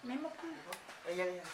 Mesmo com... Aí.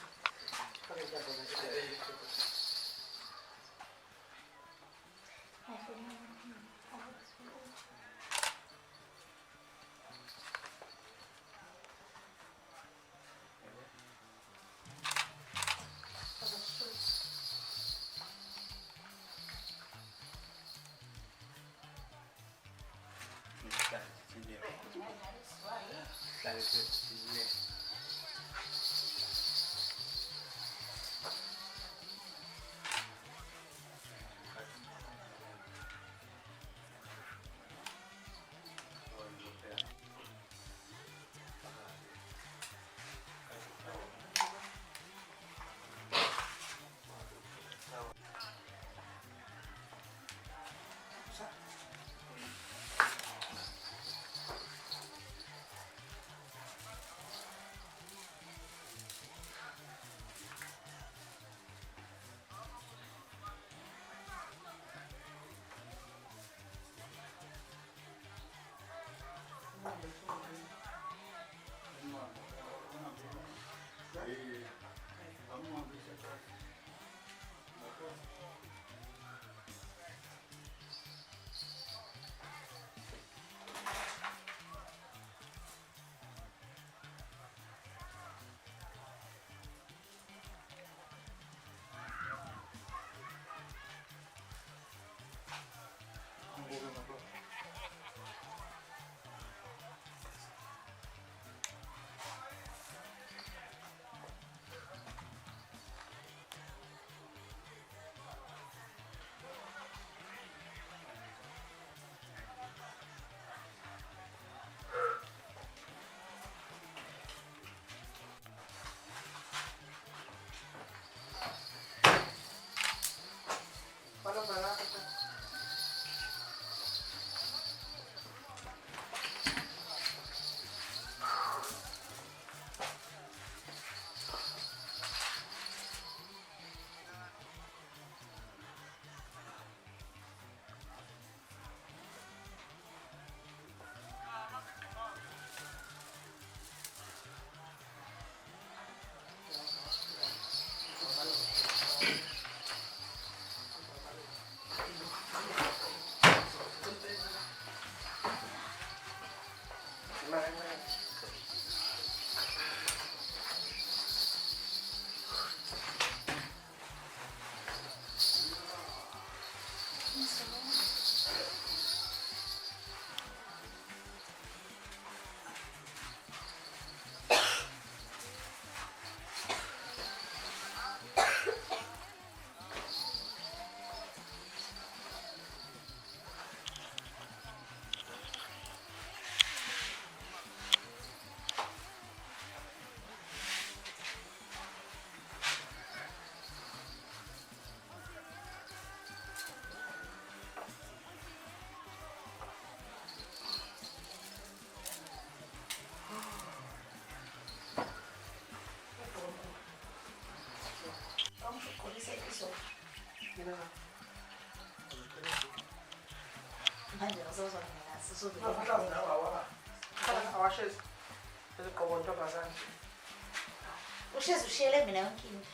Ushezi ushiyele mina yonke into.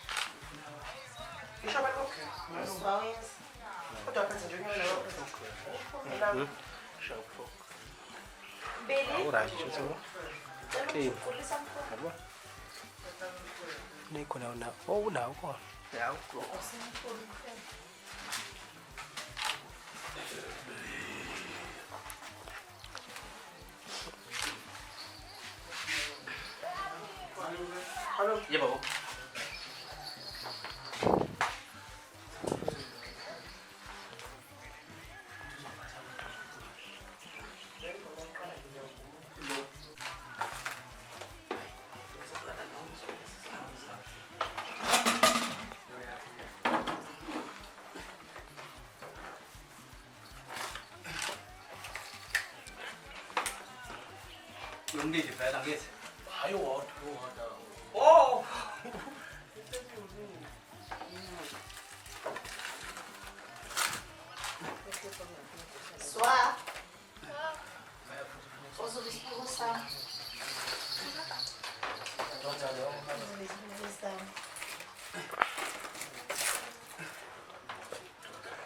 Ngisho abantu Siwawenza. kodwa phethe nje Beli. Alright, shuthi Okay. Kulisa mkhulu. yabo. Nikhona una unawo khona. yawo Usimkhulu mkhulu. Hallo. Yebo. Umlindi vela ngithi. Hayi wodwa. Oh. Swa. Uzobe isibuko sami.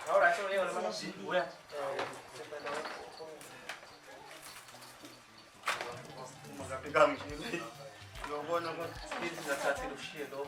Ahora, eso lleva la mano. Sí. Voy a. Magapiga mshini. Ngobona ukuthi speed zathathela ushiye lo.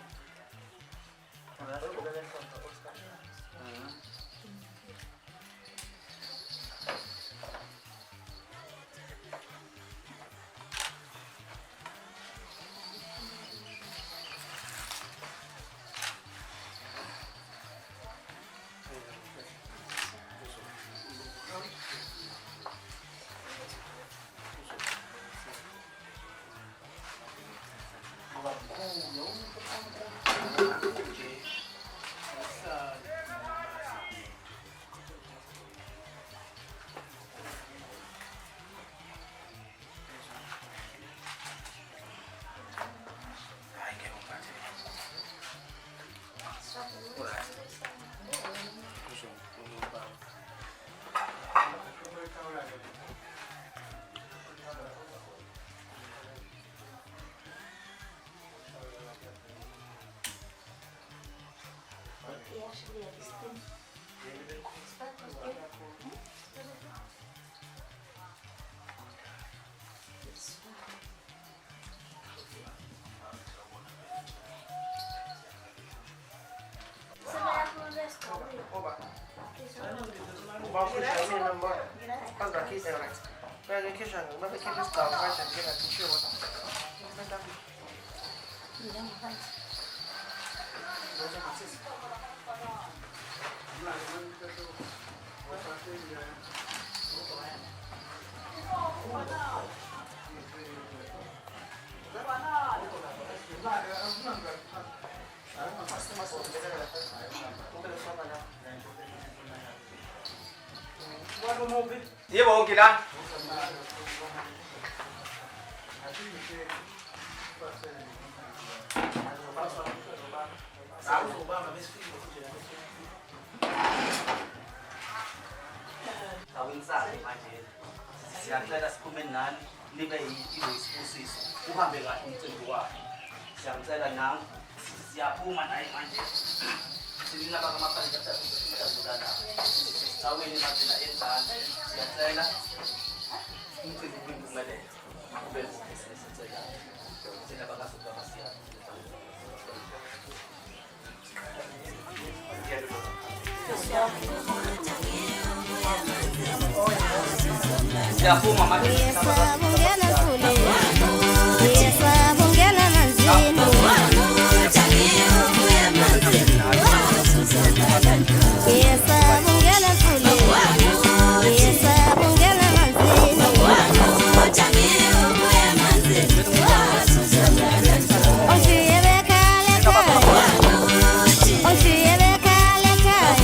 Yebo ngila. Awinsazi manje. Siyacela siphume nani nibe isibusiso. Uhambe kahle umcimbi wakhe. Siyacela nami siyaphuma naye manje. Sinina bakamaphandle kaThazulana. Saweni manje enzani. Siyacela umcimbi uphumelele. Kube sesicela. Sicela bakasuka basiya. Siyaphuma manje. Yesabungena thule, yesabungena manzini, yesabungena thule, yesabungena manzini, oshiye bekhale ekhaya, oshiye bekhale ekhaya.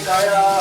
Kaya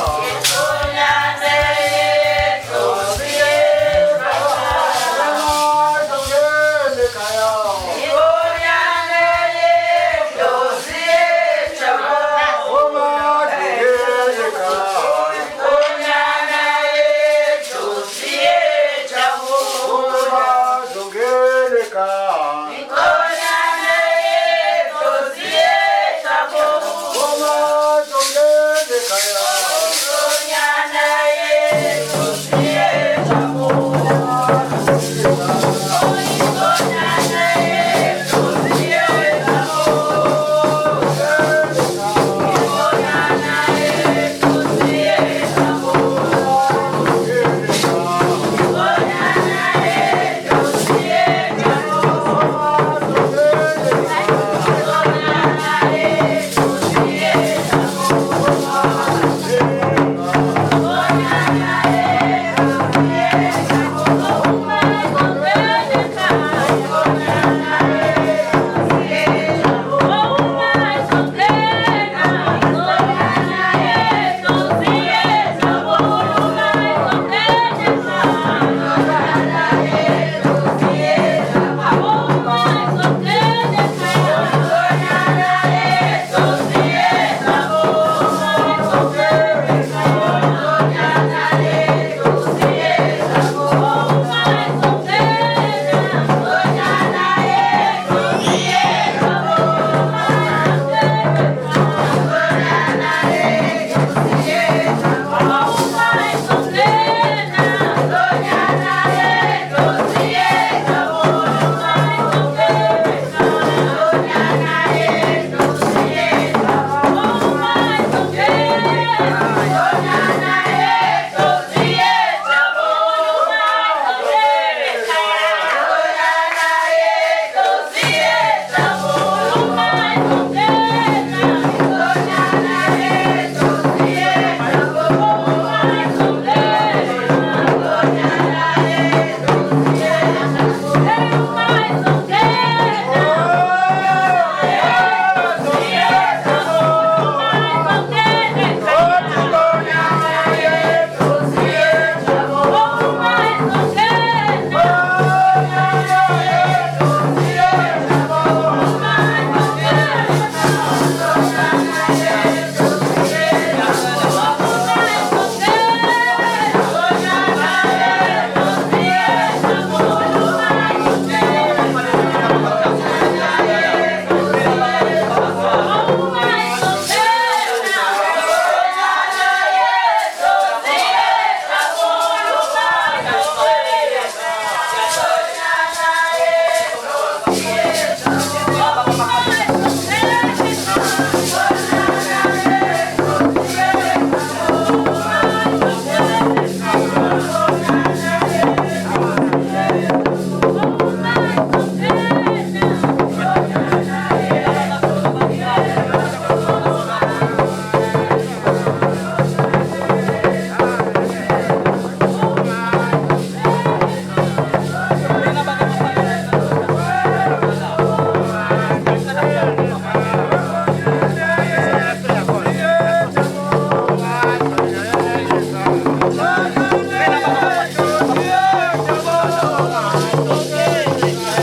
Thank you.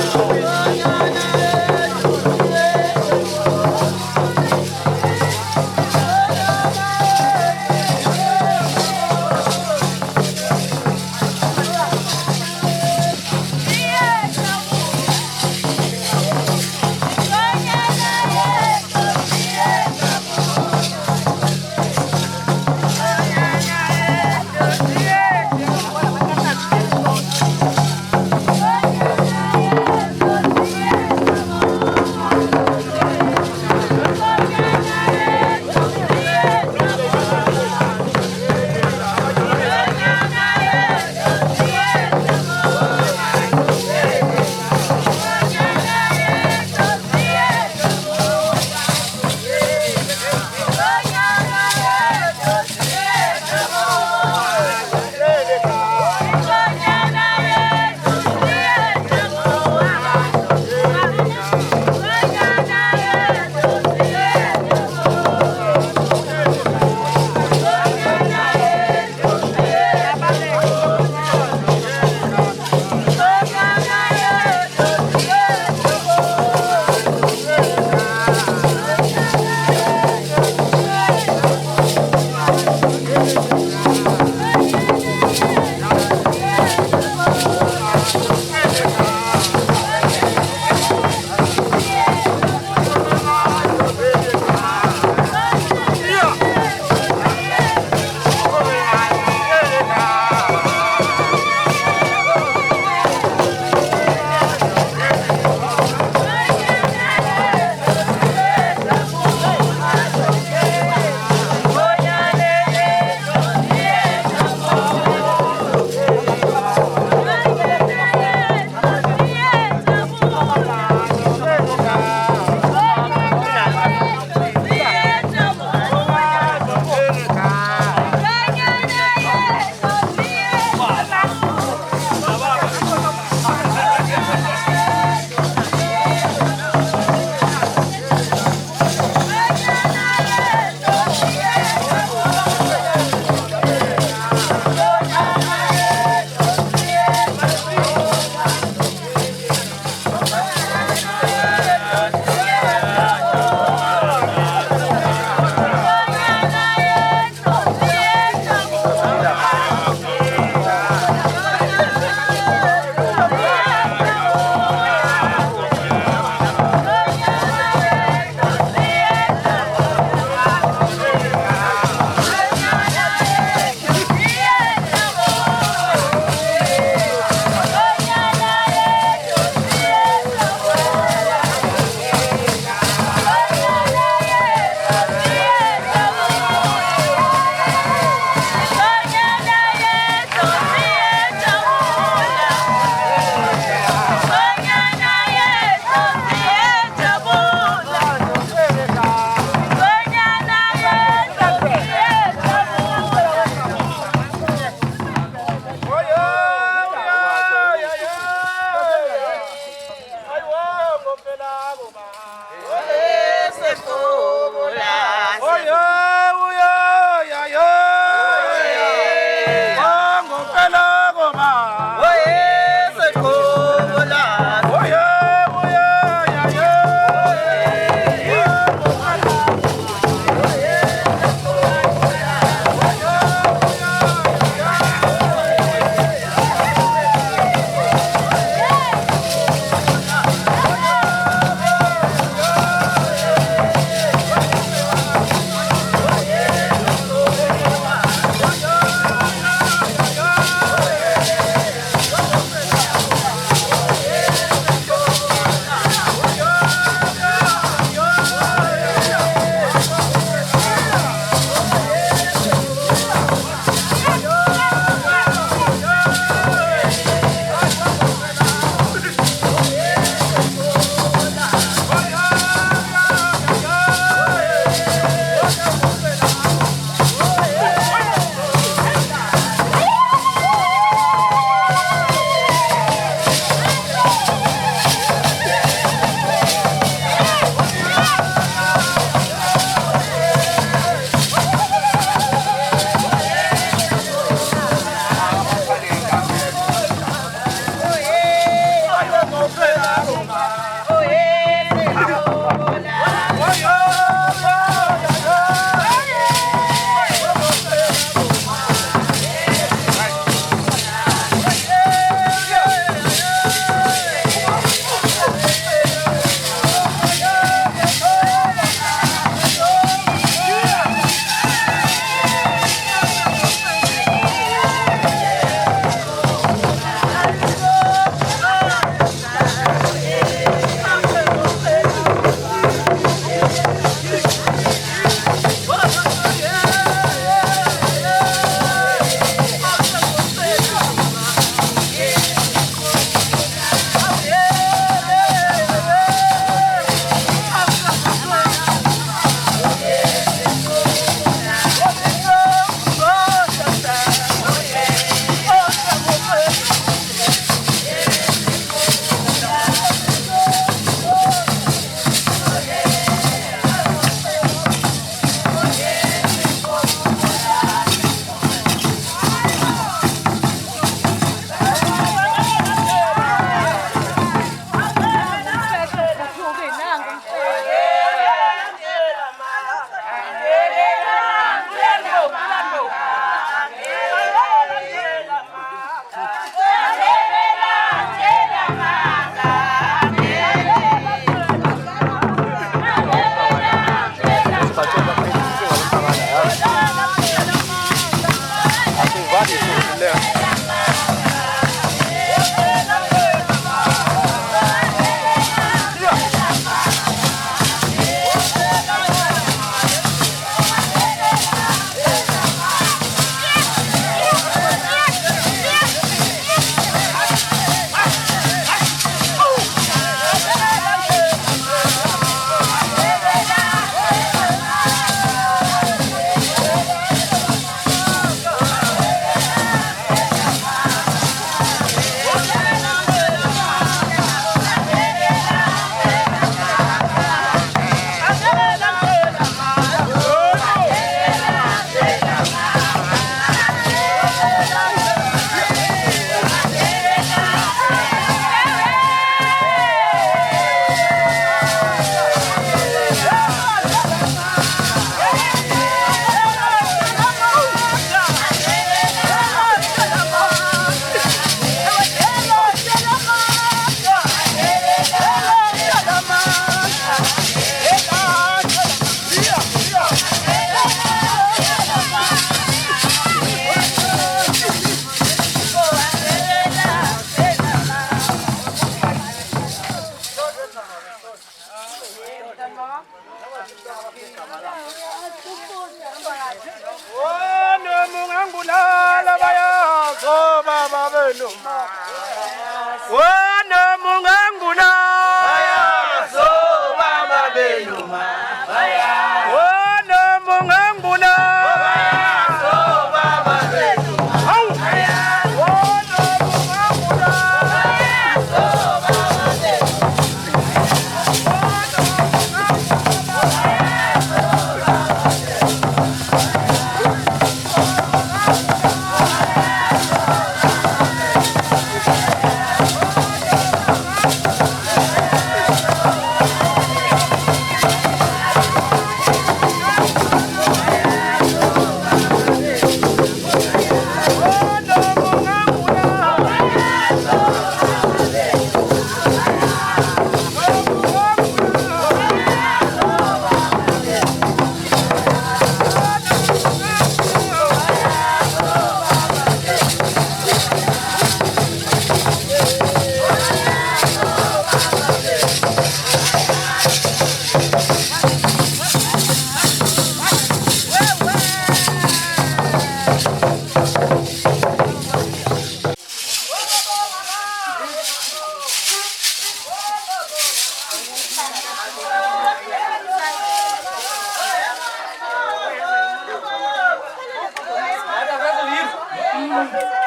Bye.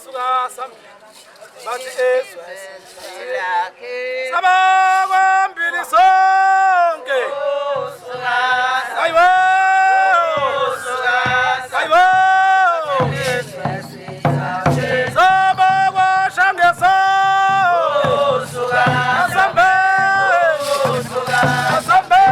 suka sambe bathi ezwe sabakwambili sonke ayiwo ayiwo sabakwashangesa asambe asambe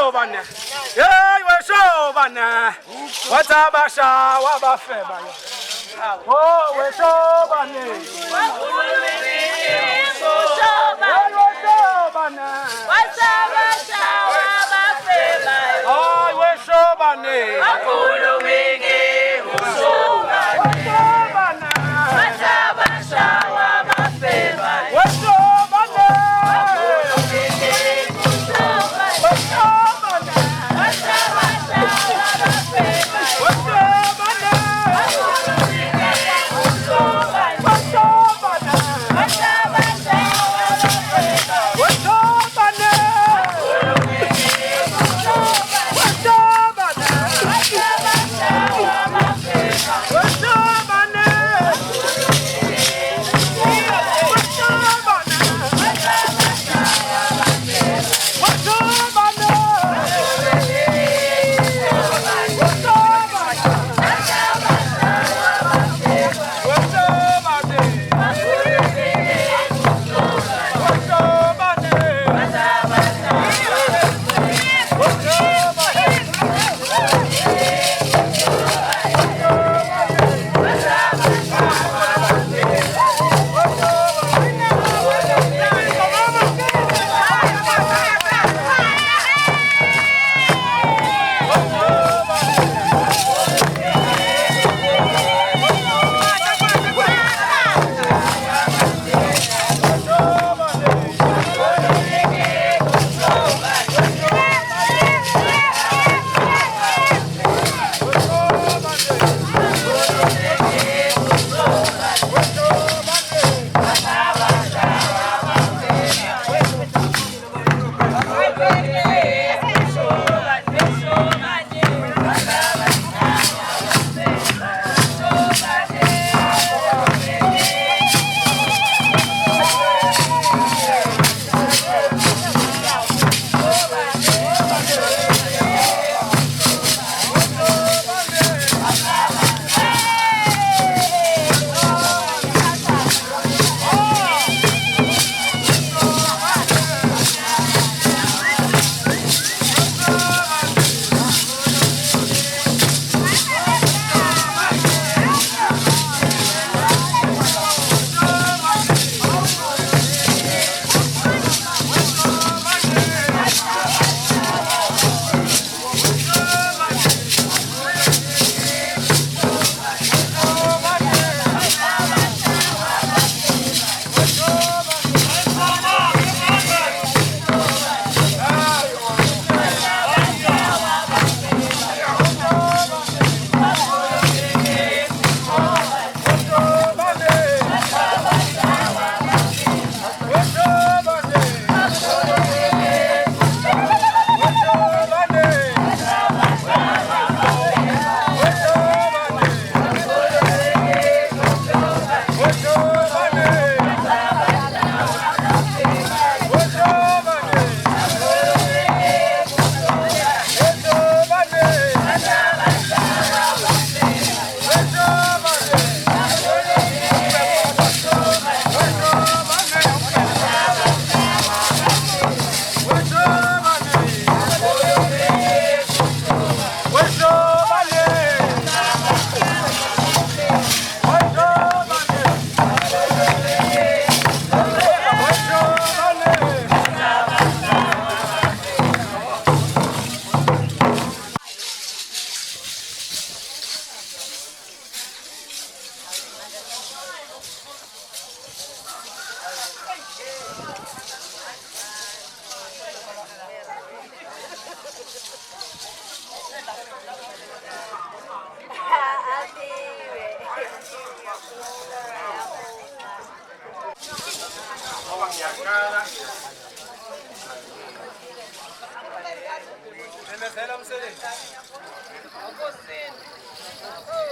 Hey, we're shobana. What's up, Basha? What about Feba? Oh, we're shobana. What's up, Basha? Oh, we're shobana. What's up,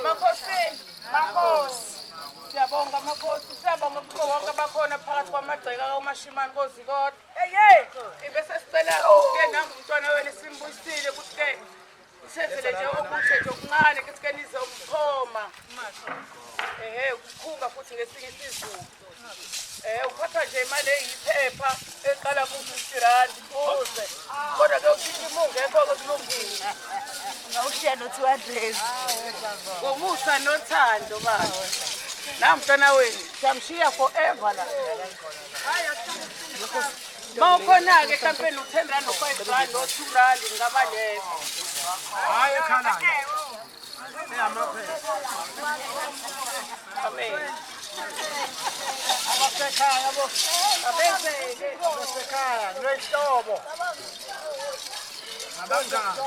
Makhosi. Siyabonga makhosi, siyabonga kubo bonke abakhona phakathi kwamagceke kaMashimane kozikode. Ibese sicela ukuthi nangumntwana wena simbuyisile ukuthi senzele nje okuhle nje okuncane kesikenize umphoma. Ukukhunga futhi ngesinye isizulu. Uphatha nje imali eyiphepha eqala ku-R50 uze. Kodwa ke uthi ungekho kulungile. Ngawushiya no-200. Ngomusa nothando baba. Namntwana wenu siyamshiya forever la. Mawukhona ke campaign u10 no 5 rand no 2 rand ngaba leyo. Hayi ekhala. Amen. Abasekhaya bo. Abese abasekhaya nohlobo. Abangaka.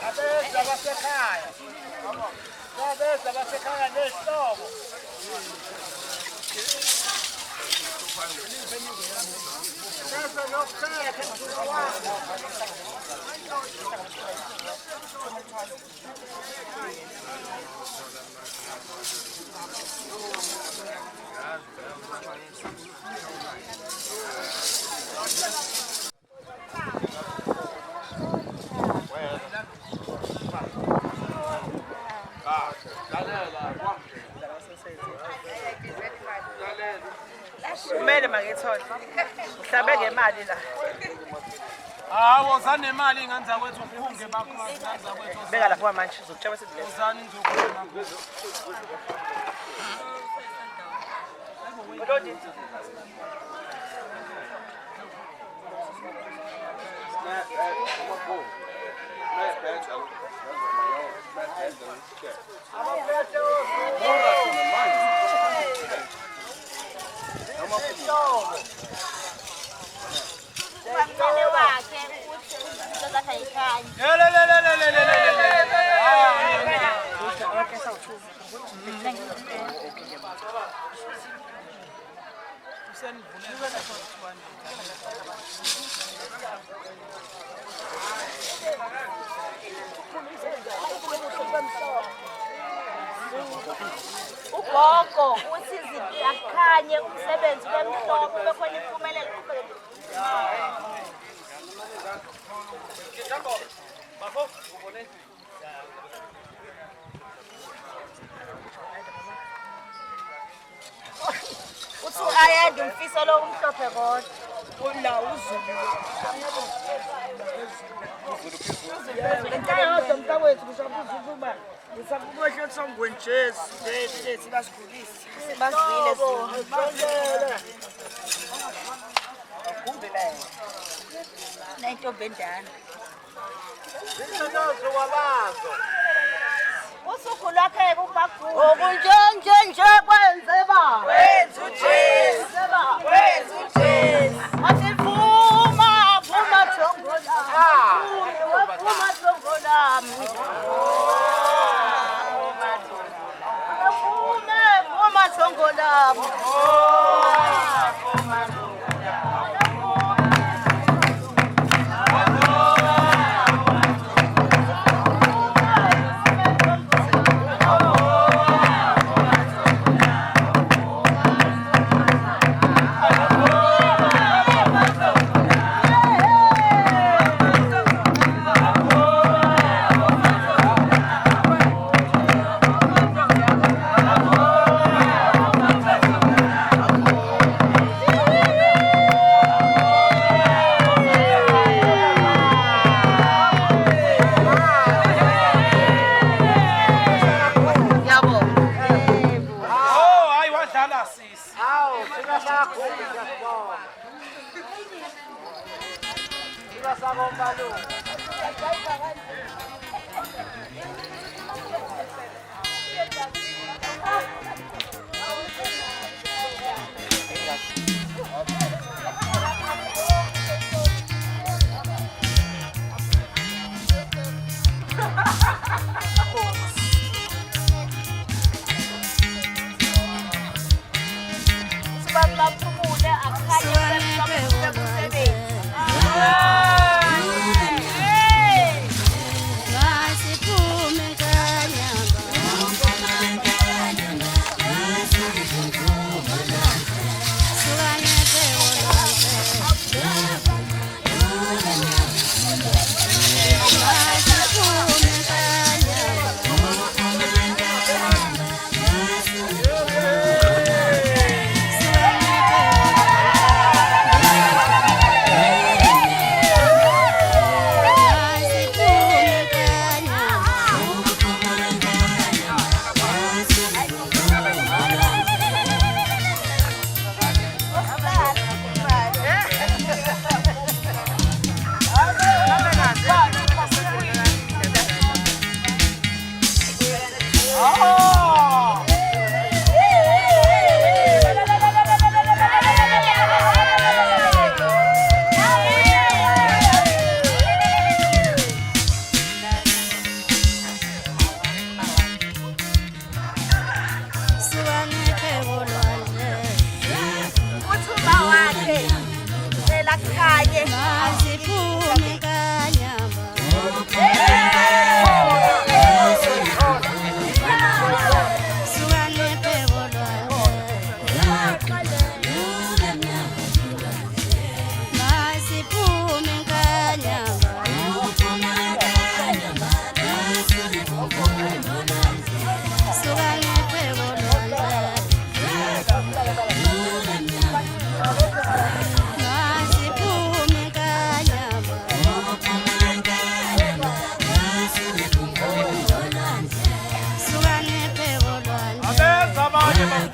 Abese abasekhaya. Abese abasekhaya nohlobo. Sasa nokukhaya kemthulwana. Kumele makethole. Mhlabe ngemali la. Hawo zanemali ngenza kwethu uphunge bakho ngenza kwethu. Beka lapha manje uzokutshela sithi uzani ngizokhuluma. Lodi. Ugogo uthi izinto akukhanye umsebenzi bemhlophe bekhona impumelelo. Uthi ayenda umfiso lo umhlophe kodwa. Ula uzulu. Ngiyadwa mntakwethu kushabuza ukuba ngisakuboshwe eThongweni Jesu lethi basikhulisa. Sibazile sibongele. Akhumbele. Nayintombi endala. Intonozo wabazo. Usuku lwakhe kubakhulu. Okunjenje kwenze ba. Wethu Jesu. Wethu Jesu. Asivuma phuma thongona. Phuma thongona. Phuma thongona.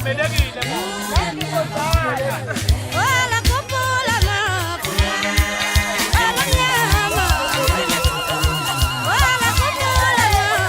umelekile Wala kupula mapu Alanyama Wala kupula mapu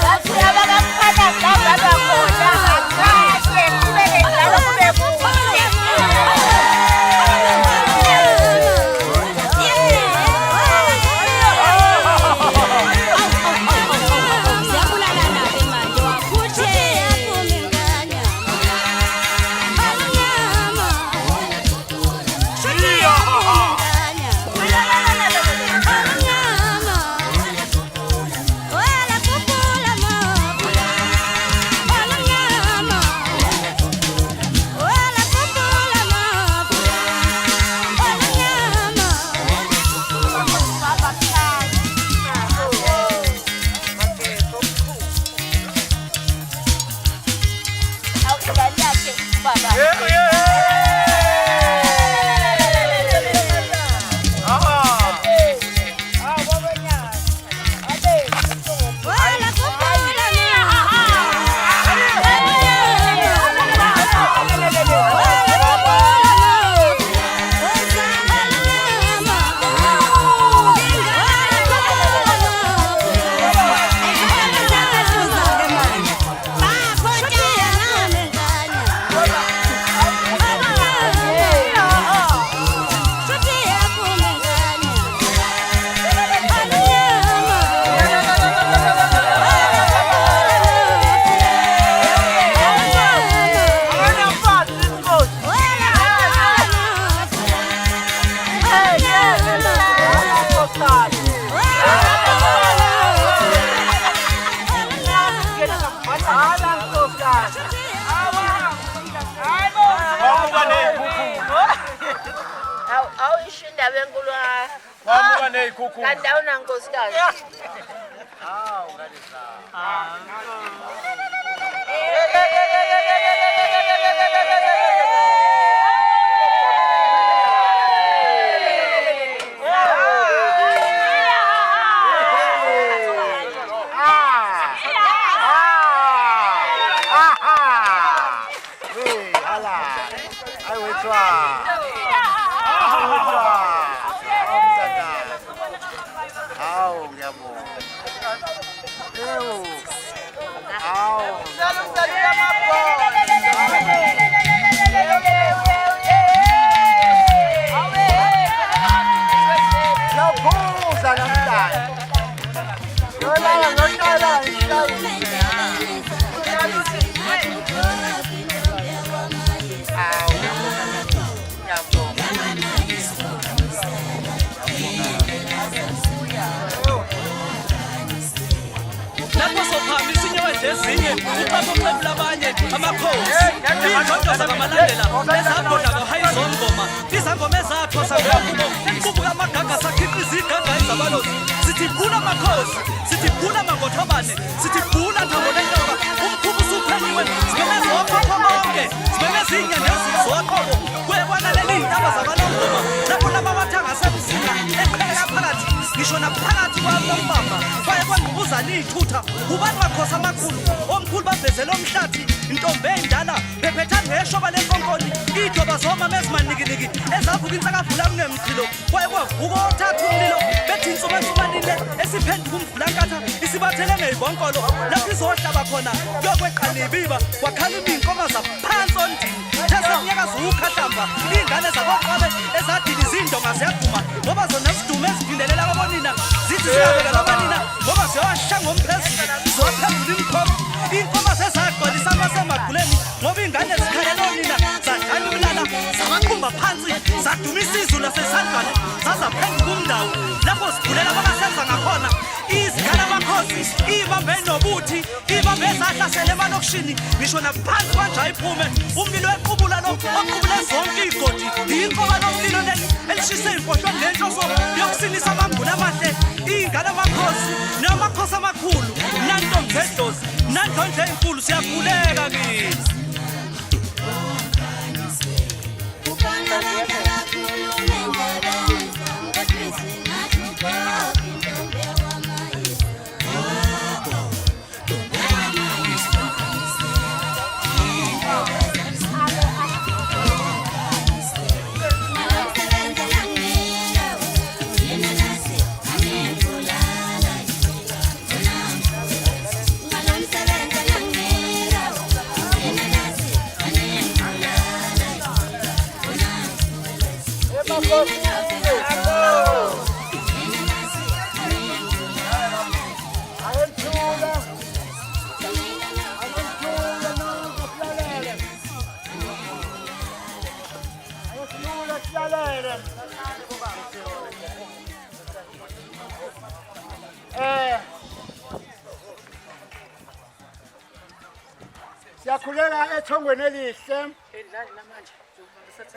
Siyakhuleka ethongweni elihle. Edlali namanje.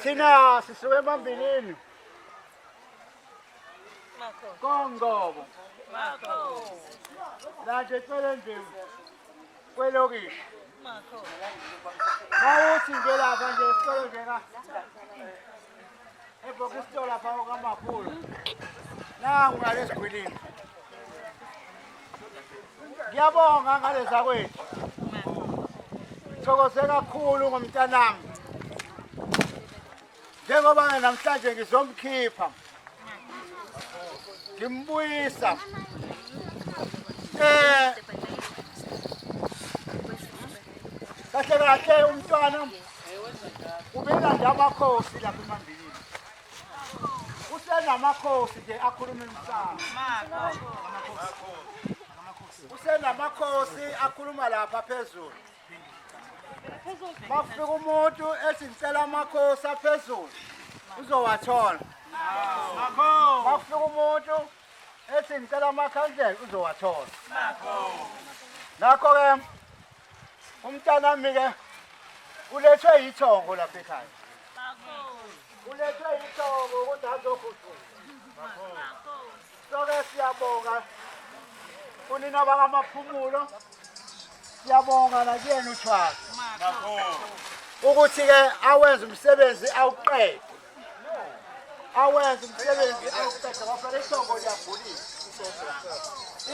Thina sisuke emambilini. Kongobo. La ngecele nje kwelokishi. Mawuthi nje lapha nje isitolo nje ka. Ebhokisitolo lapha okamakhulu. Nangu ngalesigwilini. Ngiyabonga ngaleza kwethu. Thokoze kakhulu ngomntanami. Njengoba namhlanje ngizomkhipha. Ngimbuyisa. Kahle kahle umntwana ubela nje amakhosi lapha emambilini. Usenamakhosi nje akhuluma emsamo. Usenamakhosi akhuluma lapha phezulu. Makufika umuntu esicela amakhosi aphezulu uzowathola. Makufika umuntu esicela amakhandlela uzowathola. Nakho ke umntanami ke ulethwe yithongo lapha ekhaya. Ulethwe yithongo ukuthi azokhuthuza. So-ke siyabonga kunina bakamaphumulo. Siyabonga nakuyena uThwala. Ukuthi ke awenze umsebenzi awuqede. Awenze umsebenzi awuqede ngoba le thongo liyagulisa.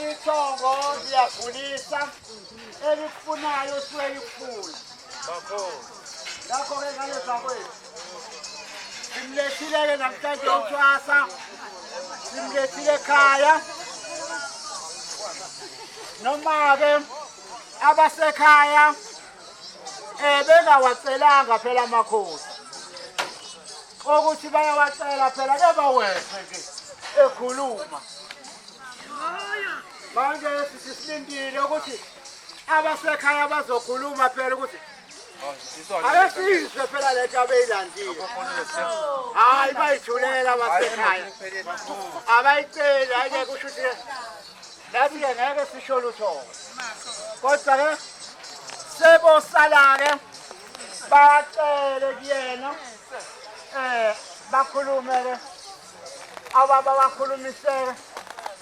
Ithongo liyagulisa. Elikufunayo suke likufuna. Lakho ke ngaleza kwethu. Simlethile ke namhlanje uThwasa. Simlethile ekhaya. Noma ke abasekhaya bengawacelanga phela amakhosi. Ukuthi bayawacela phela ke bawenze nje ekhuluma. Manje sisilindile ukuthi abasekhaya bazokhuluma phela ukuthi ayasizwe phela lethu abeyilandile. Hayi bayithulela abasekhaya. Abayiceli ayike kusho ukuthi lathi ngeke sisho lutho. Kodwa ke sebosala ke bacele kuyena bakhulume ke ababa bakhulumise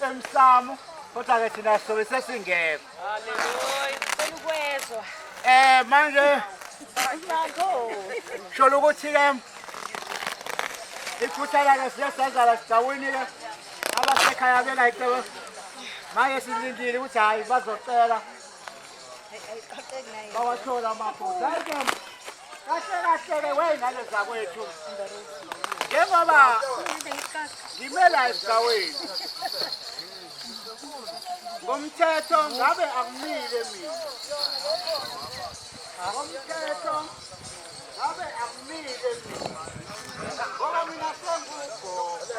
emsamo kodwa ke thina sobe sesingekho. Haleluya. Selikwezwa. Manje sholo ukuthi ke iphuthala ke siyasenza la sidawini ke abasekhaya bengayicela manje silindile ukuthi hayi bazocela bawathola amaphutha. Kahle ke weyingane zakwethu njengoba ngimela esigcaweni ngomthetho ngabe akumile mina. Ngomthetho ngabe akumile mina ngoba mina sengugogo.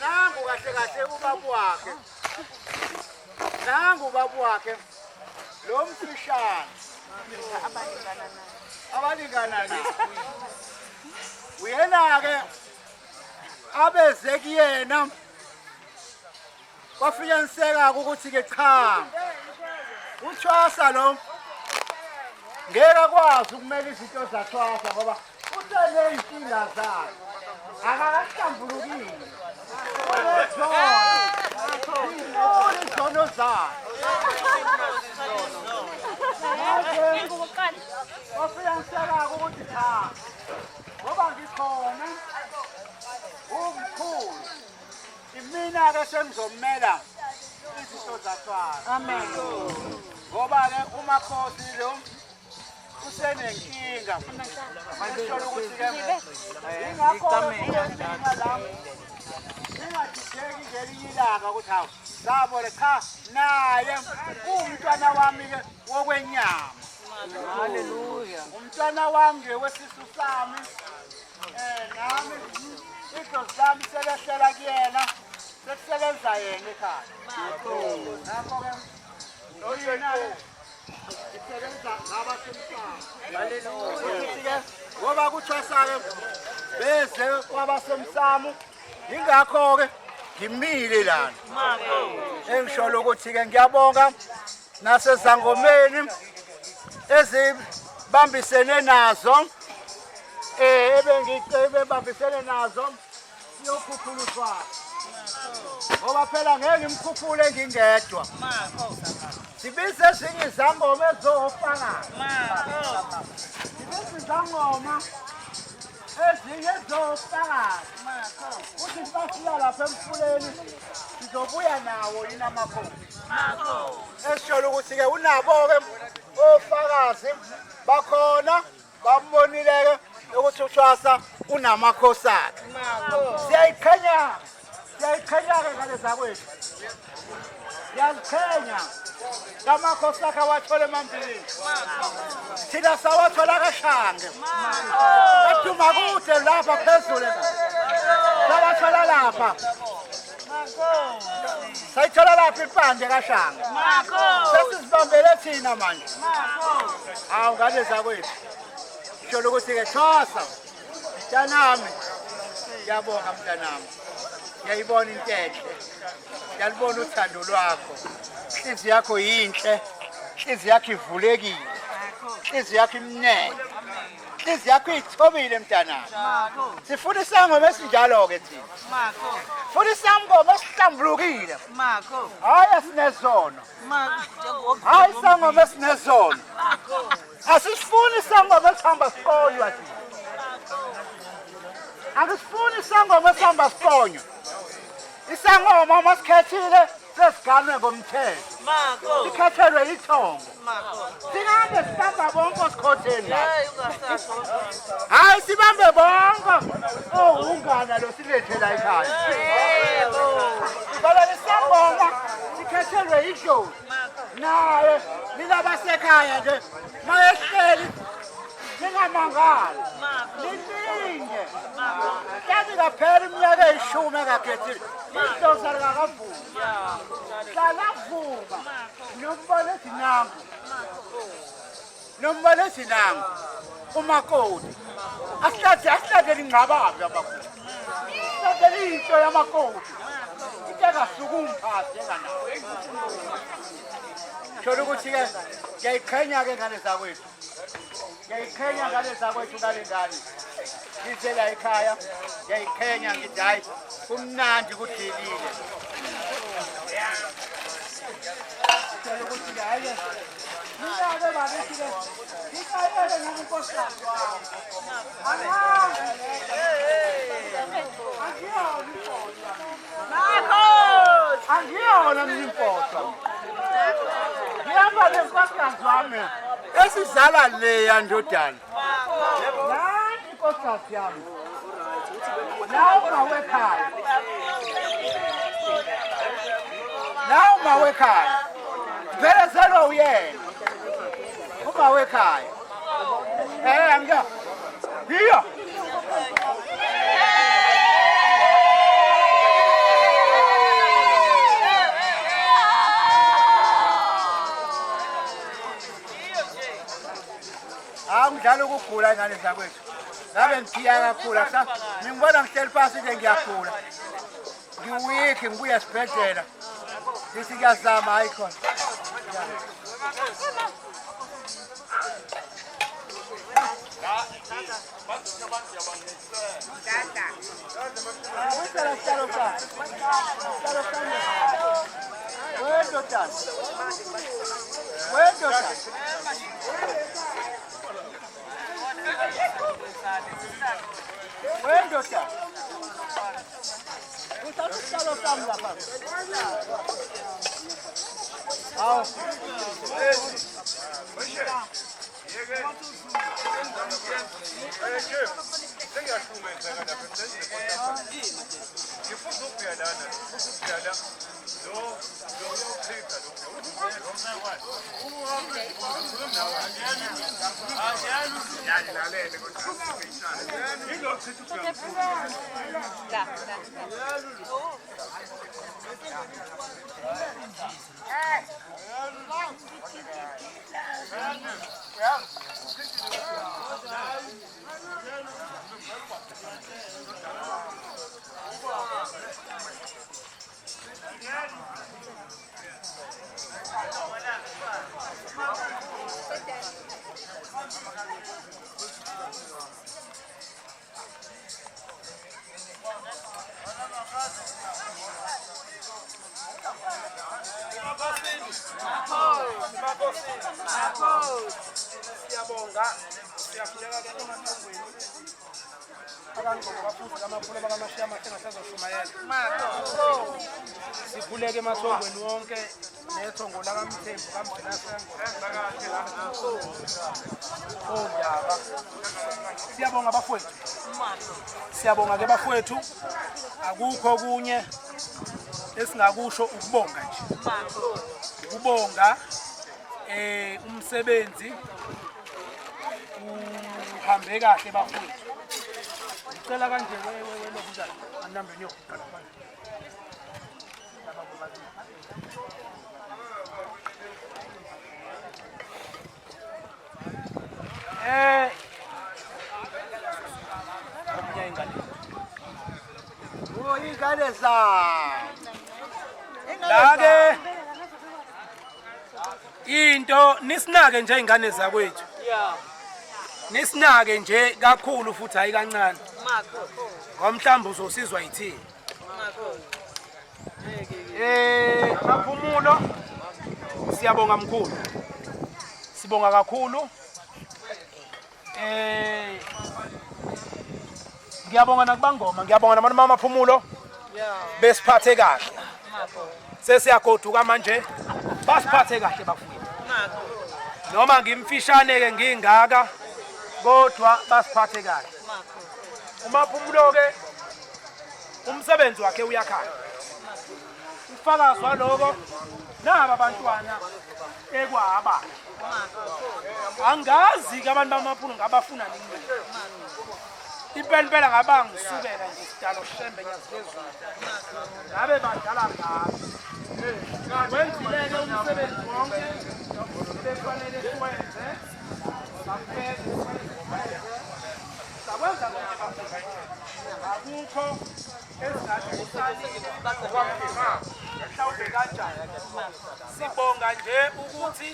Nangu kahle ubaba wakhe. Nangu ubaba wakhe. Lo mfishane. Abalingana naye. Uyena ke abeze kuyena. Kwafinyenseka ukuthi ke cha. uThwasa lo ngeke kwazi ukumela izinto zaThwasa ngoba useney'nkinga zakhe akakahlambulukile izono zakhe wafiyaniseka-ke ukuthi cha ngoba ngikhona umkhulu imina-ke sengizomela izinto zaThwasa. Amen. Ngoba-ke umakhosi lo usenenkinga mangisho ukuthi-ke ingakho inkinga lami ingajijeki nje ngelinye ilanga ukuthi hawu sabona cha naye umntwana wami-ke wokwenyama. Haleluya. Umntwana wami nje wesisu sami nami idlozi lami selehlela kuyena sekusebenza yena ekhaya. Ngakho-ke noyena-ke isebenza ngabasemhlaba. Haleluya. Ngoba kuthwasa-ke beze kwabasemsamo ingakho-ke ngimile lana engisholo ukuthi-ke ngiyabonga nasezangomeni ezibambisene nazo ebengibambisene nazo siyokhuphula uswazi ngoba phela ngeke ngimkhuphule ngingedwa sibize ezinye izangoma ezofakazi sibize izangoma ezinye ezofakazi uthi sibafika lapha emfuleni sizobuya nawo yini amakhosi esisholo ukuthi-ke unabo-ke ofakazi bakhona bambonile-ke ukuthi uthwasa unamakhosi akhe siyayiqhenya-ke ngale zakwethu siyaziqhenya ngamakhosi akhe awathole emambilini thina sawathola kashange eduma kude lapha phezulu sawathola lapha sayithola lapha impande kashange sesizibambele thina manje hawu ngale zakwethu sholo ukuthi-ke thosa mntanami ngiyabonga mntanami ngiyayibona into enhle ngiyalibona uthando lwakho inhliziyo yakho yinhle inhliziyo yakho ivulekile inhliziyo yakho imnene inhliziyo yakho ithobile mntanami sifuna isangoma esinjalo-ke thina funa isangoma esihlambulukile hayi esinezono hayi isangoma esinezono asisifuni isangoma esihamba siqonywa thina akusifuni isangoma esihamba siqonywa isangoma uma sikhethile sesiganwe ngomthetho sikhethelwe ithongo singabe sibamba bonke osikhotheni hayi sibambe bonke ungana lo silethela ekhaya bala isangoma sikhethelwe idlozi naye lilabasekhaya nje mayehleli ningamangali lilinde yazi kaphela iminyaka eyishumi engakhethile idlozi alikakavuma hlalavuma nombone ezinango umakoti asihlangeli ingcababe abakhulu asihlangeli into yamakoti into engasuka umphathi enganawo sholo ukuthi-ke ngiyayiqhenya-ke ngane zakwethu ngiyayiqhenya ngane zakwethu ngale ngane ngizela ekhaya ngiyayiqhenya ngithi hayi kumnandi kudilile sholo ukuthi-ke hayi nginake babethi-ke ngikayele ngakunkosikazi wami angiyona mina imposa ngihamba nenkosikazi wami esizala leya ndodana nani inkosikazi yami nawu mawekhaya phelezelwa uyena umawekhaya angiya hiyo ngidlala ukugula ingane zakwethu ngabe ngiphiya kakhulu ngibona ngihleli phansi nje ngiyagula ngiwikhi ngibuya esibhedlela ngithi ngiyazama hayi khona Siyabonga siyafuneka ke emathongweni abafundi amaphula bakamashiya amahle ngasazoshumayela sikhuleke emathongweni wonke nethongo lakaMthembu kaMdelasengo ondaba siyabonga bafowethu siyabonga ke bafowethu akukho kunye esingakusho ukubonga nje ukubonga umsebenzi uhambe kahle bafowethu ngicela kanje lokuzana anambe nyoqala manje ingane zami lake into nisinake nje ingane zakwethu nisinake nje kakhulu futhi hayi kancane ngomhlamba uzosizwa yithini amaphumulo siyabonga mkhulu sibonga kakhulu ngiyabonga nakubangoma ngiyabonga nabantu bamaphumulo besiphathe kahle sesiyagoduka manje basiphathe kahle bafowethu noma ngimfishane ke ngingaka kodwa basiphathe kahle umaphumulo ke umsebenzi wakhe uyakhanya ufakazi waloko naba abantwana ekwaba angazi ke abantu bamaphumulo ngabafuna nini impela ngaba ngisukela nje sidalo shembe nyaziphezulu ngabe badala ngabe wenzileke umsebenzi wonke lefanele siwenze sakwenza akukho esingathi usalile mhlawumbe kanjani sibonga nje ukuthi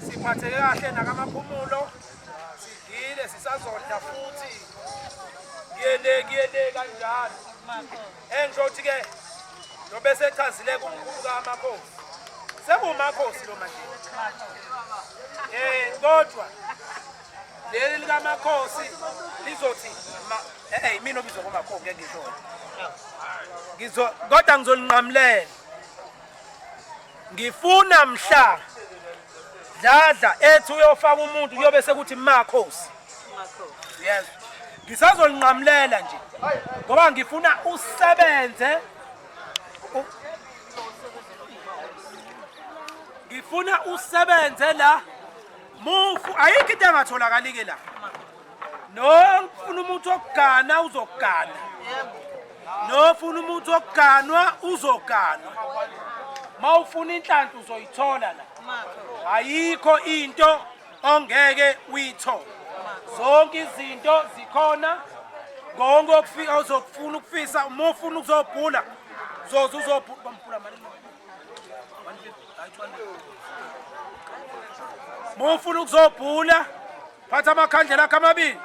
siphatheke kahle nakamaphumulo sidile sisazodla futhi kuyele kanjalo enjothi ke nobe sechazile kumkhulu kaMakhosi sekumakhosi lo manje kodwa leli likaMakhosi lizothi mina obizwa koMakhosi ngeke ngisho kodwa ngizolinqamulela ngifuna mhla dladla ethi uyofaka umuntu kuyobe sekuthi Makhosi yes ngisazolinqamulela nje ngoba ngifuna usebenze ngifuna usebenze la mufu ayikho into engatholakali ke la nofuna umuntu okugana uzogana nofuna umuntu okuganwa uzoganwa mawufuna inhlanhla uzoyithola la ayikho into ongeke uyithola zonke izinto zikhona konke okufika uzokufuna ukufisa uma ufuna ukuzobhula uzobhula bamphula mali uma ufuna ukuzobhula phatha amakhandlela akho amabili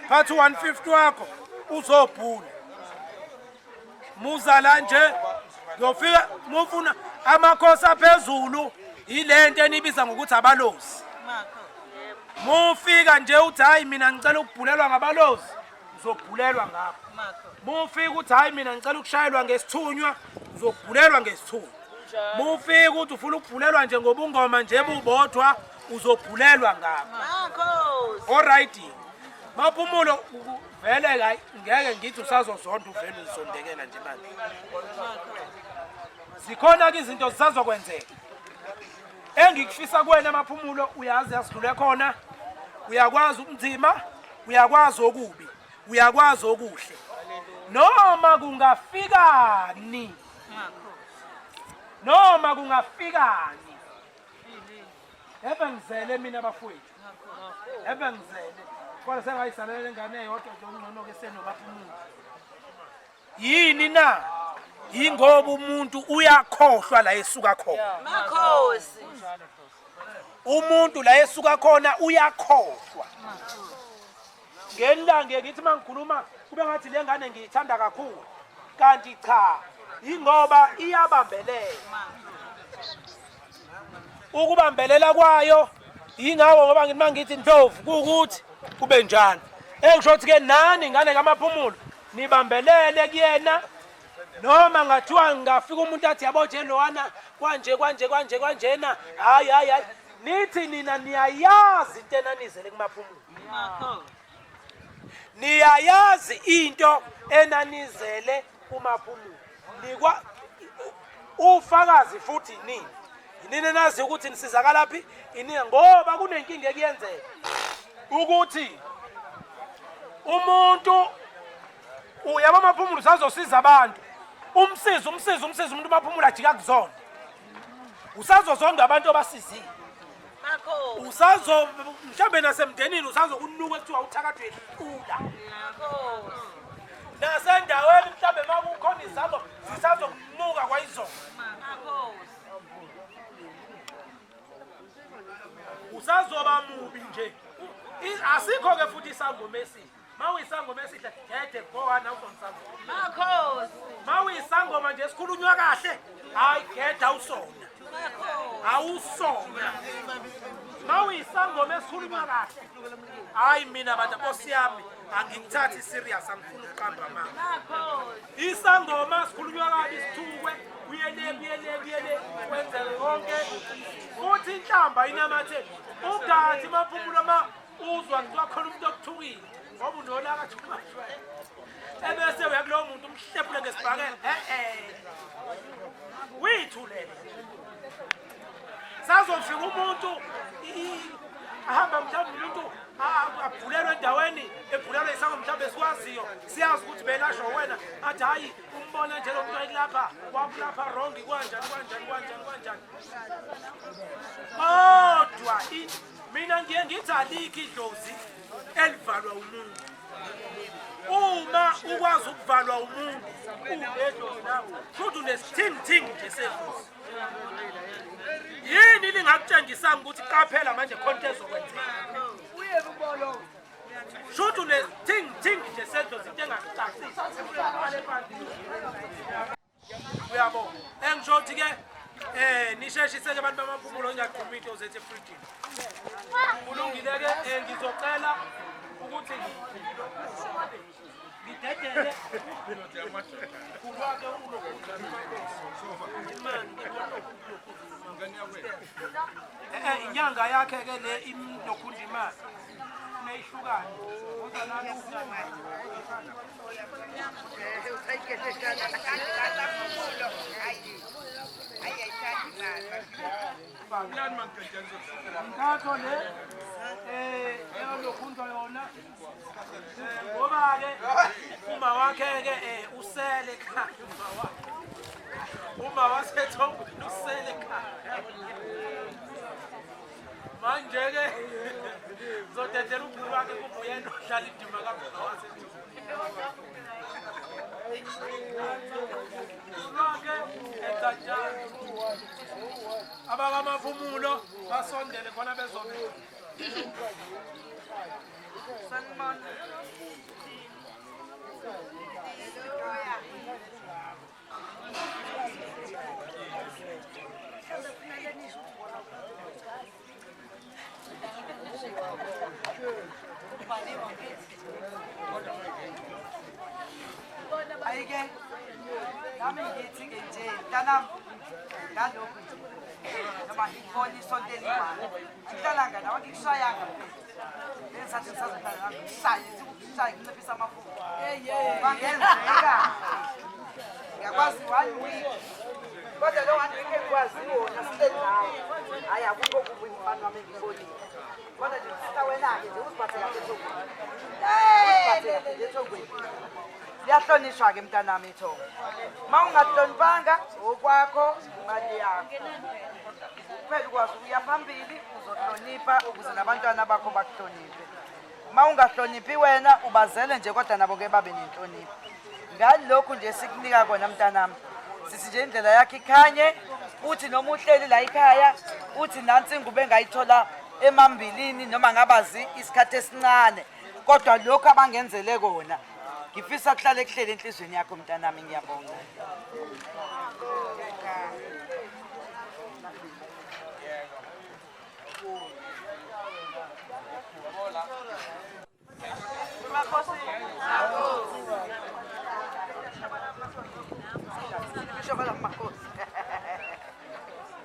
phatha u150 wakho uzobhula muza nje ngiyofika mufuna amakhosi aphezulu ilento enibiza ngokuthi abalozi mufika nje uthi hayi mina ngicela ukubhulelwa ngabalozi uzobhulelwa ngapho mufika uthi hayi mina ngicela ukushayelwa ngesithunywa uzobhulelwa ngesithunywa mufika uthi ufuna ukubhulelwa nje ngobungoma nje bubodwa uzobhulelwa ngapho all right Maphumulo vele hayi ngeke ngithi usazozonda uvele uzondekela nje manje. Zikhona ke izinto zisazokwenzeka. Engikufisa kuwena Maphumulo uyazi yasidlule khona. Uyakwazi ubunzima, uyakwazi okubi, uyakwazi okuhle. Noma kungafikani. Noma kungafikani. Ebengizele mina bafowethu. Ebengizele. Kodwa sengayisalela ingane eyodwa nje ungcono ke senoMaphumulo. Yini na? Yingoba umuntu uyakhohlwa la esuka khona. Makhosi. Umuntu la esuka khona uyakhohlwa. Ngendange ngithi mangikhuluma kube ngathi le ngane ngiyithanda kakhulu. Kanti cha, ingoba iyabambelela. Ukubambelela kwayo ingawo ngoba ngithi mangithi Ndlovu kukuthi kube njalo. Engisho ke nani ngane kaMaphumulo nibambelele kuyena noma ngathiwa ngafika umuntu athi yabo nje lowana kanjena hayi nithi nina niyayazi into enanizele kuMaphumulo. Niyayazi into enanizele kuMaphumulo. Nikwa ufakazi futhi nini. Nini nazi ukuthi nisizakala phi? Inini ngoba kunenkinga ekuyenzeka. Ukuthi umuntu uyaba Maphumulo usazosiza abantu. Umsizi umuntu Maphumulo ajika kuzona. Usazozonda abantu abasizile. Makhosi. Usazo mhlambe nasemndenini usazokunuka ekuthiwa uthakathwe ula. Makhosi. Nasendaweni mhlambe makukhona izabo zisazokunuka kwayizona. Makhosi. Usazoba mubi nje. Asikho ke futhi isangoma esihle. Mawuyisangoma esihle gede gowana uzomsangoma. Makhosi. Mawuyisangoma nje sikhulunywa kahle, hayi geda usona. Makhosi. Awusona. Mawuyisangoma esikhulunywa kahle. Hayi mina bantu Nkosi yami angikuthathi serious angifuni ukuqamba mama. Makhosi. Isangoma sikhulunywa kabi sithukwe uyele kwenzele konke. Futhi inhlamba inamathe. Ugathi Maphumulo uzwa kuthiwa khona umuntu okuthukile. Ngoba unona akathumashwe. Ebese uyakulowo muntu umhlephule ngesibhakela. Withulele. Sazofika umuntu ahamba mhlawumbe umuntu abhulelwe endaweni ebhulelwe isangoma mhlawumbe esikwaziyo siyazi ukuthi belashwa wena athi hayi umbona nje lo muntu ayilapha wakulapha wrong kanjani. Kodwa mina ngiye ngithi alikho idlozi elivalwa umuntu. Uma ukwazi ukuvalwa umuntu ubedlozi nawe futhi unesithing nje sedlozi. Yini lingakutshengisanga ukuthi qaphela manje khonto ezokwenzeka. Uyeke ubolo. Shothi unesithing nje sedlozi into engakucacisi. Uyabo. Engishothi ke nisheshise ke abantu bamaphumulo ngiyaqhuma into zethe freedom. Kulungile ke ngizocela ukuthi ngidedele kulwake ulokuthi inyanga yakhe ke le inokhunda imali neyihlukana kodwa nalo ngakho le eyokhunda yona ngoba ke uma wakhe ke usele ekhaya uma wasethongweni usele ekhaya manje ke zodedela ukhulu wakhe kubuyena ohlala indima kaBaba wasethongweni lonke ekanjani abakamaphumulo basondele khona bezobe sanibona Hhayi-ke, nami ngithi-ke nje, mntanami, ngalokhu nje, noma ngikubona isonto eliyi-1, mntananga nawe ngikushayanga lengisathi ngisazohlala nami ngishaye, sikukushaye nginciphisa amafutha. Kwangenzeka, ngiyakwazi 1 week, kodwa lo 1 week engikwaziyo wona sihleli nawe, hhayi akukho kubi umfana wami engibonile. Kodwa nje sista wena-ke nje uziphathe kahle ethongweni. Uziphathe kahle nje ethongweni. Liyahlonishwa-ke mntanami ithongo. Uma ungahloniphanga, okwakho imali yakho. Kumele ukwazi ukuya phambili, uzohlonipha ukuze nabantwana bakho bakuhloniphe. Uma ungahloniphi wena, ubazele nje kodwa nabo-ke babe nenhlonipho. Ngalokhu nje sikunika kona mntanami. Sithi nje indlela yakho ikhanye, uthi noma uhleli la ekhaya, uthi nansi ingubo engayithola emambilini noma ngabazi isikhathi esincane. Kodwa lokhu abangenzele kona, ngifisa kuhlale kuhlele enhlizweni yakho mntanami, ngiyabonga.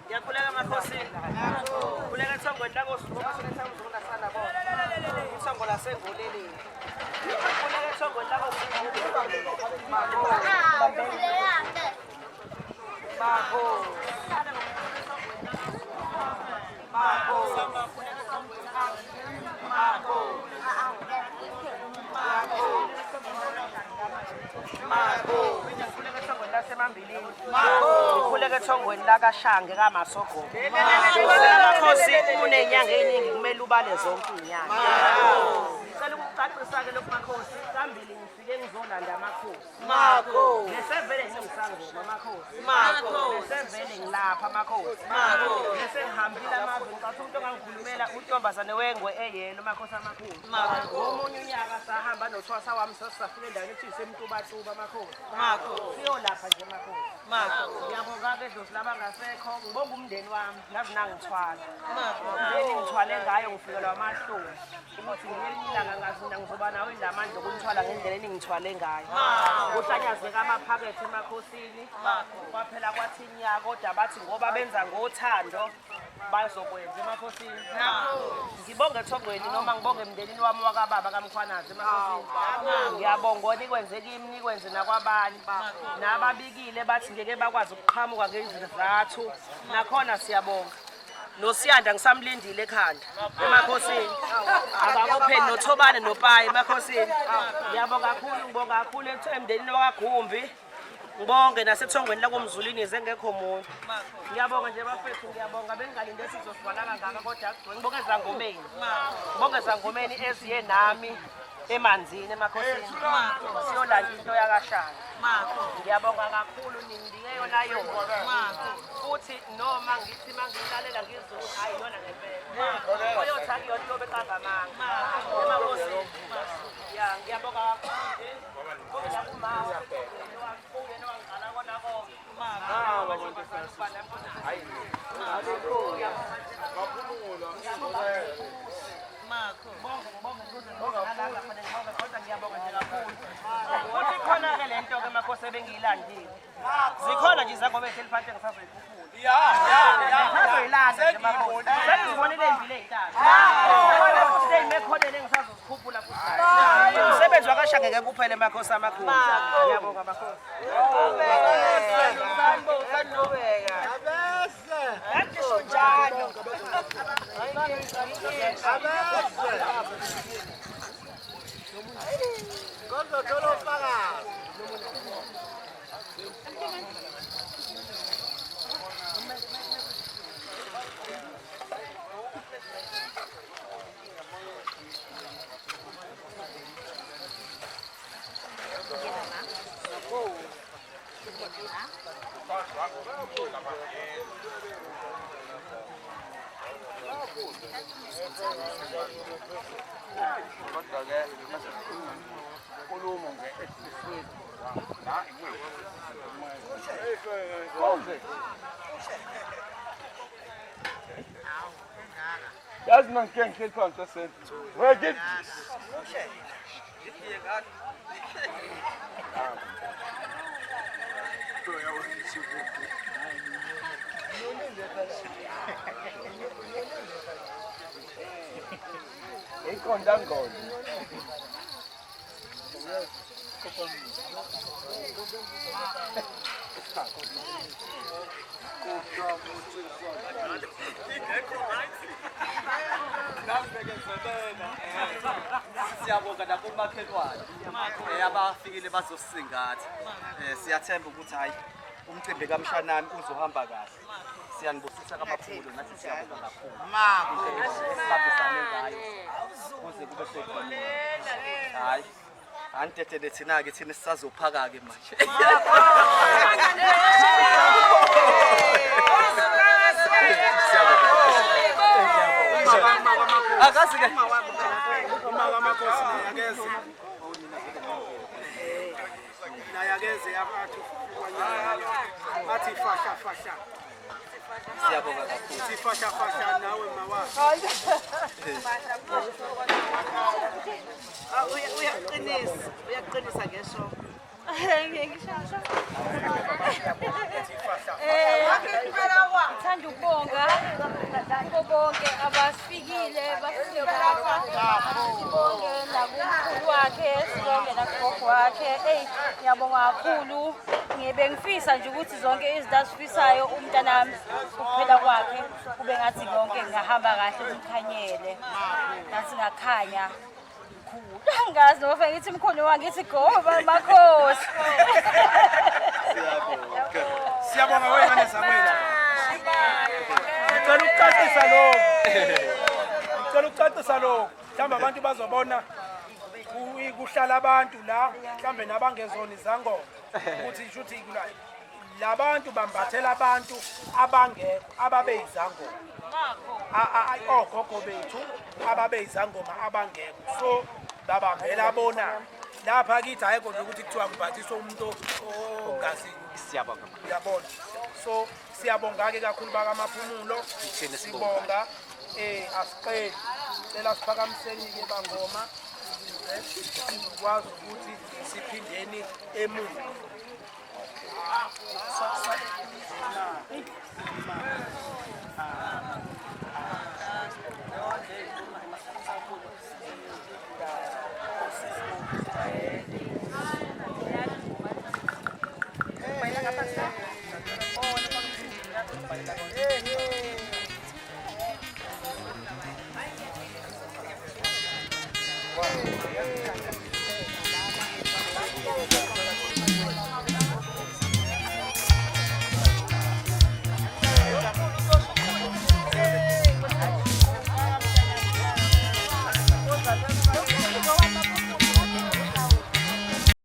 Ngiyakhuleka makhosi. Khuleka ethongweni lakosi ngoba senetha uzona sana bona. Ithongo lasengoleleni. Khuleka ethongweni lakosi. Makho. Ngikhuleka ethongweni lakashange kaMasogogo. Makhosi kunenyanga eziningi kumele ubale zonke inyanga. Ngicela ukucacisa-ke lokhu makhosi, phambili ngifike ngizolanda amakhosi. Nesevele ngingisangoma makhosi. Nesevele ngilapha makhosi. Nesengihambile amazwe ngicathi umuntu ongangikhulumela untombazane wengwe eyelo makhosi amakhosi. Omunye unyaka sahamba nothwasa wami sasafika endaweni ethiwa isemtubatuba makhosi. Siyolapha nje makhosi. Ngiyabonga-ke dlozi labangasekho, ngibonga umndeni wami, ngazi nangithwala. Umndeni ngithwale ngayo ngifikelwa amahloni. Ukuthi ngelinye ilanga ngazi mina ngizoba nawo indamandla okunithwala ngendlela eningithwale ngayo. Kuhlanyazeka amaphakethe emakhosini. Kwaphela kwathi inyaka kodwa bathi ngoba benza ngothando bazokwenza emakhosini. Ngibonge ethongweni noma ngibonge emndenini wami wakababa kaMkhwanazi emakhosini. Ngiyabonga nikwenze kimi nikwenze nakwabanye. Nababikile bathi ngeke bakwazi ukuqhamuka ngezizathu. Nakhona siyabonga. NoSiyanda ngisamlindile ekhanda emakhosini. Abakopheni noThobane noPayi emakhosini. Ngiyabonga kakhulu, ngibonga kakhulu emndenini wakwaGumbi. Ngibonge nasethongweni lakomzulini zengekho muntu. Ngiyabonga nje bafethu, ngiyabonga bengalinde sizosibala kangaka kodwa akugcwele. Ngibonge ezangomeni. Ngibonge ezangomeni eziye nami emanzini emakhosini. Siyolanda into yakashana. Ngiyabonga kakhulu ningidike yona yona. Futhi noma ngithi mangilalela ngizwe hayi yona ngempela. Oyothi akuyona into beqangamanga. Emakhosini. Ya ngiyabonga kakhulu nje. Ngibonga kumama. Futhi khona-ke le nto-ke makhosi ebengiyilandile. Zikhona nje izangoma ehleliphathe ngisazoyikhuphula. Ngisazoyilanda nje makhosi. Sengizibonile ey'mbili ey'ntathu. Futhi ey'mekhoneni engisazozikhuphula futhi. Umsebenzi wakashange ngeke kuphele makhosi amakhulu. Ngiyabonga makhosi. Ngisho njalo. Yazi mina ngike ngihleli phansi sasena. Wegit. Inkonda ngona. Siyabonga nakumakhelwane abafikile bazosingatha. Siyathemba ukuthi hayi umcimbi kamshanami uzohamba kahle. Siyanibusisa kaMaphulo nathi siyabonga kakhulu. Sibambisane ngayo kuze kube sekhona. Hayi antetele thina ke thina sisazophaka ke manje. Akazi ke Makosi nayageze athi fasha siyabonga kakhulu. sifasha nawe mawa uyaqinisa ngesho Ngithanda ukubonga kubo bonke abasifikile bafike lapha. Sibonge nakumkhulu wakhe, sibonge nakugogo wakhe. Ngiyabonga kakhulu. Bengifisa nje ukuthi zonke izinto azifisayo umntanami ukuphela kwakhe kube ngathi konke ngahamba kahle kumkhanyele. Ngathi ngakhanya. Angazi noma ngithi mkhulu wangithi goba Makhosi. siyabonga wena Samuel ngicela ukucacisa lokho mhlawumbe abantu bazobona kuhlala abantu la mhlawumbe nabangezona izangoma ukuthi shuthi labantu bambathela abantu abangekho ababe izangoma ogogo bethu ababe izangoma abangekho so babambela bona lapha kithi ayikho nje ukuthi kuthiwa kubathiswa umuntu ongazi. Siyabonga. Uyabona so siyabonga ke kakhulu bakaMaphumulo sibonga asiqedi cela siphakamiseni ke bangoma sikwazi ukuthi siphindeni emuva